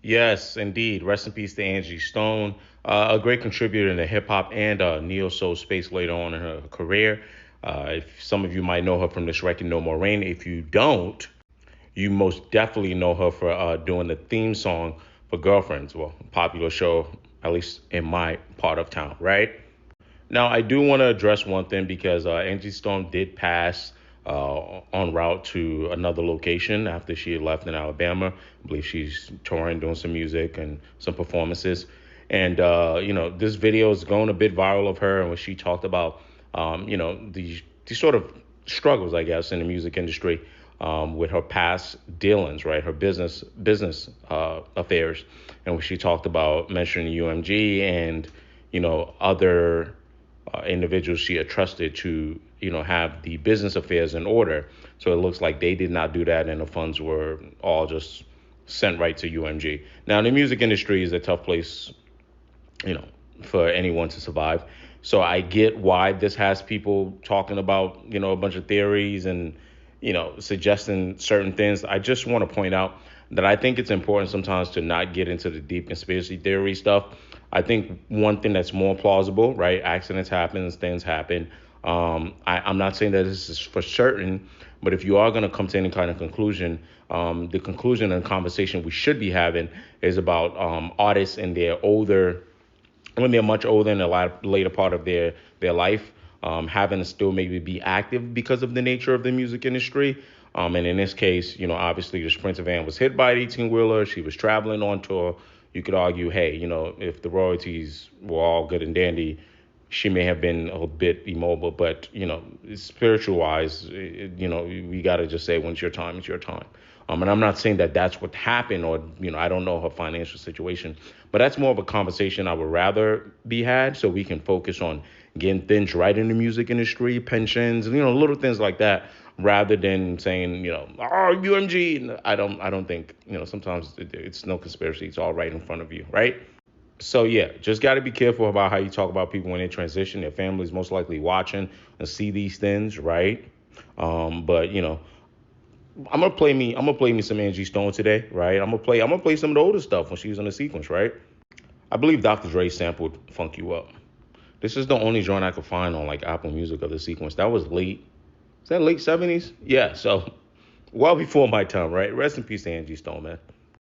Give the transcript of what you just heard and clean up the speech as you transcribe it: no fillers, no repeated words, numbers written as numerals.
Yes, indeed. Rest in peace to Angie Stone, a great contributor in the hip hop and neo soul space later on in her career. If some of you might know her from this record, No More Rain. If you don't, you most definitely know her for doing the theme song for Girlfriends. Well, popular show, at least in my part of town, right? Now, I do want to address one thing because Angie Stone did pass en route to another location after she had left in Alabama. I believe she's touring, doing some music and some performances. And, this video is going a bit viral of her and when she talked about, these sort of struggles, I guess, in the music industry with her past dealings, right? Her business affairs. And when she talked about mentioning UMG and, other individuals she had trusted to, have the business affairs in order. So it looks like they did not do that, and the funds were all just sent right to UMG. Now, the music industry is a tough place, you know, for anyone to survive. So I get why this has people talking about, a bunch of theories and, suggesting certain things. I just want to point out that I think it's important sometimes to not get into the deep conspiracy theory stuff. I think one thing that's more plausible, right? Accidents happen, things happen. I'm not saying that this is for certain, but if you are going to come to any kind of conclusion, the conclusion and conversation we should be having is about artists and their older when they're much older in the later part of their life, having to still maybe be active because of the nature of the music industry. And in this case, obviously the Sprinter van was hit by an 18-wheeler. She was traveling on tour. You could argue, hey, if the royalties were all good and dandy, she may have been a bit immobile. But, spiritual wise, we got to just say when it's your time, it's your time. And I'm not saying that that's what happened or, I don't know her financial situation, but that's more of a conversation I would rather be had so we can focus on getting things right in the music industry, pensions, and, little things like that, rather than saying, UMG. I don't think, sometimes it's no conspiracy. It's all right in front of you, right? So yeah, just got to be careful about how you talk about people when they transition. Their family's most likely watching and see these things, right? But I'm gonna play me some Angie Stone today, right? I'm gonna play some of the older stuff when she was in the sequence, right? I believe Dr. Dre sampled "Funk You Up." This is the only joint I could find on like Apple Music of the sequence. That was late. Is that late '70s? Yeah. So well before my time, right? Rest in peace to Angie Stone, man.